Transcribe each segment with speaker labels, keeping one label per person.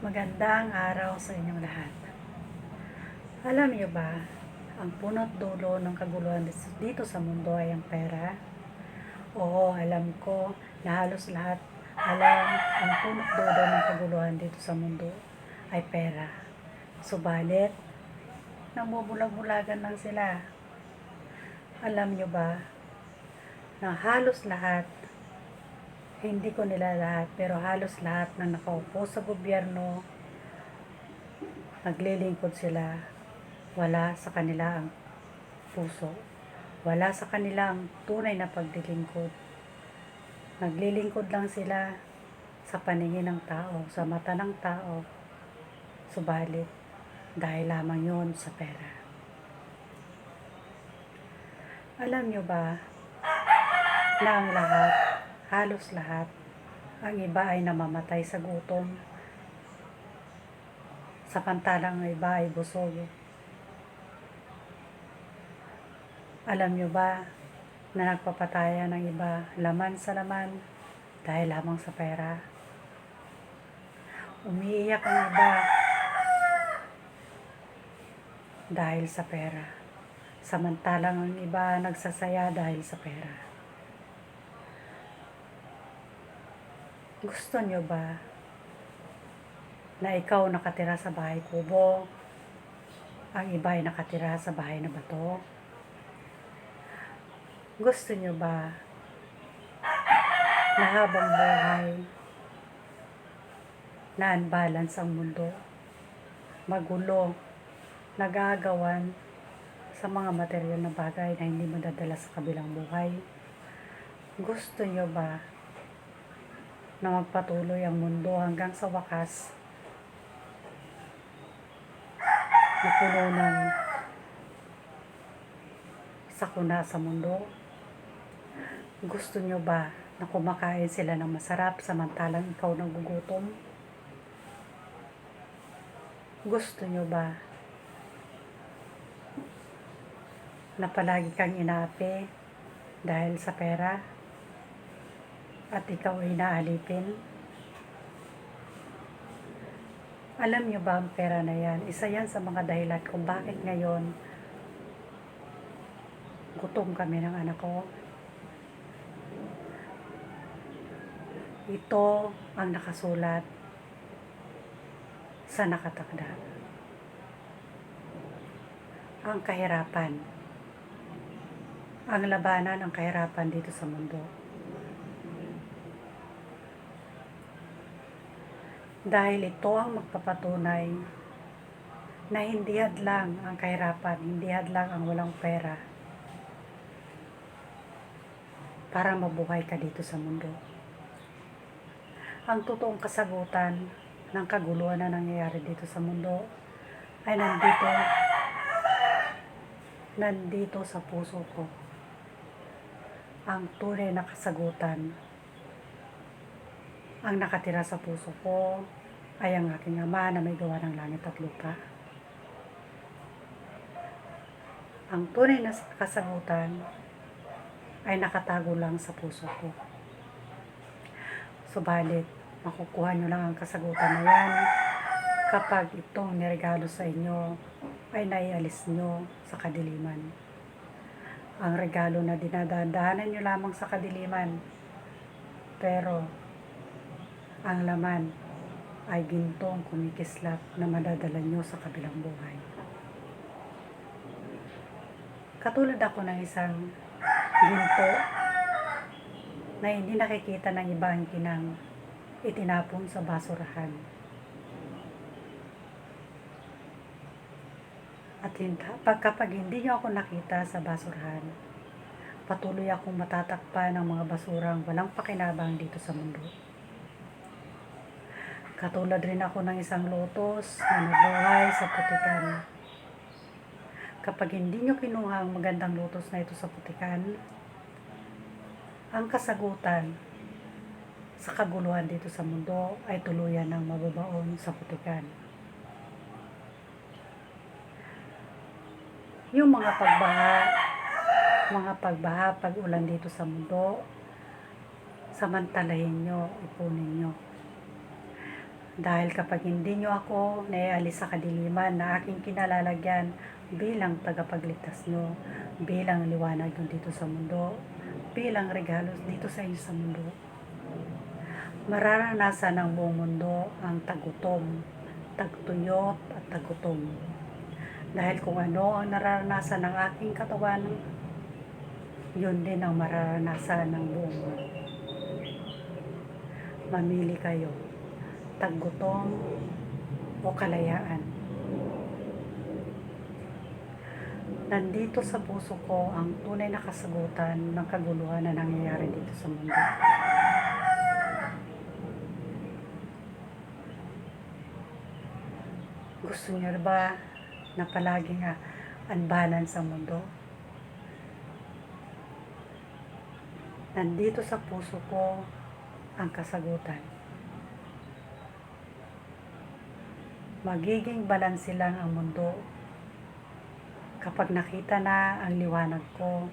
Speaker 1: Magandang araw sa inyong lahat. Alam niyo ba, ang punot dulo ng kaguluhan dito sa mundo ay ang pera? Oo, alam ko na halos lahat alam ang punot dulo ng kaguluhan dito sa mundo ay pera. Subalit, namumulag-mulagan lang sila. Alam niyo ba na halos lahat, hindi ko nila lahat, pero halos lahat ng nakaupo sa gobyerno, naglilingkod sila, wala sa kanila ang puso. Wala sa kanila ang tunay na paglilingkod. Naglilingkod lang sila sa paningin ng tao, sa mata ng tao. Subalit, dahil lamang yon sa pera. Alam nyo ba na ang lahat, halos lahat, ang iba ay namamatay sa gutom, samantalang ang iba ay busog? Alam nyo ba na nagpapataya ng iba laman sa laman dahil lamang sa pera? Umiiyak ang iba dahil sa pera, samantalang ang iba nagsasaya dahil sa pera. Gusto nyo ba na ikaw nakatira sa bahay kubo, ang iba ay nakatira sa bahay na bato? Gusto nyo ba na habang buhay na unbalance ang mundo, magulo, nagagawan sa mga material na bagay na hindi madadala sa kabilang buhay? Gusto nyo ba na magpatuloy ang mundo hanggang sa wakas na puno ng sakuna sa mundo? Gusto nyo ba na kumakain sila ng masarap samantalang ikaw nagugutom? Gusto nyo ba na palagi kang inaapi dahil sa pera at ikaw ay inaalipin? Alam nyo ba ang pera na yan? Isa yan sa mga dahilan kung bakit ngayon gutom kami ng anak ko. Ito ang nakasulat sa nakatakda. Ang kahirapan. Ang labanan ng kahirapan dito sa mundo. Dahil ito ang magpapatunay na hindi hadlang ang kahirapan, hindi hadlang ang walang pera para mabuhay ka dito sa mundo. Ang totoong kasagutan ng kaguluhan na nangyayari dito sa mundo ay nandito sa puso ko. Ang tunay na kasagutan, ang nakatira sa puso ko ay ang aking Ama na may gawa ng langit at lupa. Ang tunay na kasagutan ay nakatago lang sa puso ko. Subalit, makukuha nyo lang ang kasagutan na yan kapag itong niregalo sa inyo ay naialis nyo sa kadiliman. Ang regalo na dinadaanan nyo lamang sa kadiliman, pero ang laman ay gintong kumikislap na madadala nyo sa kabilang buhay. Katulad ako ng isang ginto na hindi nakikita ng iba ang kinang itinapon sa basurahan. At kapag hindi nyo ako nakita sa basurahan, patuloy akong matatakpan ng mga basurang walang pakinabang dito sa mundo. Katulad rin ako ng isang lotos na nabuhay sa putikan. Kapag hindi nyo kinuha ang magandang lotos na ito sa putikan, ang kasagutan sa kaguluhan dito sa mundo ay tuluyan ng mababaon sa putikan. Yung mga pagbaha, pag-ulan dito sa mundo, samantalahin nyo, ipunin nyo. Dahil kapag hindi nyo ako naialis sa kadiliman na aking kinalalagyan bilang tagapagligtas nyo, bilang liwanag nyo dito sa mundo, bilang regalo dito sa inyo sa mundo, mararanasan ng buong mundo ang tagutom, tagtuyot at tagutom. Dahil kung ano ang nararanasan ng aking katawan, yun din ang mararanasan ng buong mundo. Mamili kayo, taggutom o kalayaan. Nandito sa puso ko ang tunay na kasagutan ng kaguluhan na nangyayari dito sa mundo. Gusto niyo ba na palaging unbalance ang mundo? Nandito sa puso ko ang kasagutan. Magiging balanse lang ang mundo kapag nakita na ang liwanag ko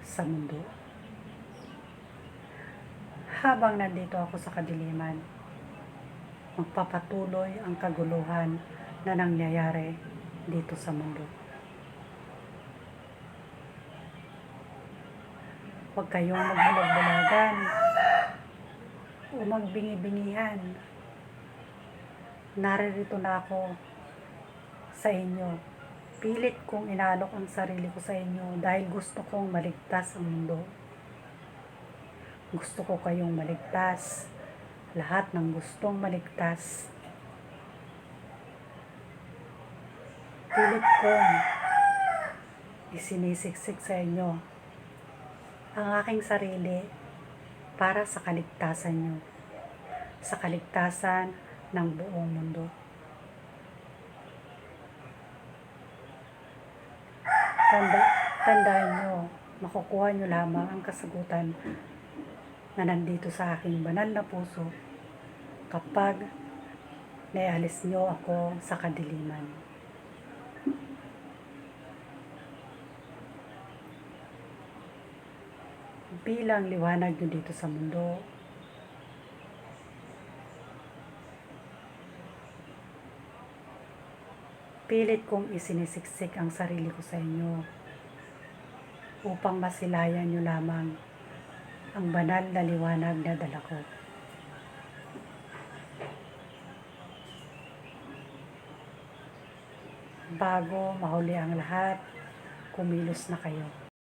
Speaker 1: sa mundo. Habang nandito ako sa kadiliman, magpapatuloy ang kaguluhan na nangyayari dito sa mundo. Huwag kayong magbulag-bulagan o magbingi-bingihan. Naririto na ako sa inyo. Pilit kong inalok ang sarili ko sa inyo dahil gusto kong maligtas ang mundo. Gusto ko kayong maligtas. Lahat ng gustong maligtas. Pilit kong isinisiksik sa inyo ang aking sarili para sa kaligtasan nyo, sa kaligtasan ng buong mundo. Tandaan nyo, makukuha nyo lamang ang kasagutan na nandito sa aking banal na puso kapag naialis nyo ako sa kadiliman. Bilang liwanag nyo dito sa mundo, pilit kong isinisiksik ang sarili ko sa inyo upang masilayan nyo lamang ang banal na liwanag na dala ko. Bago mahuli ang lahat, kumilos na kayo.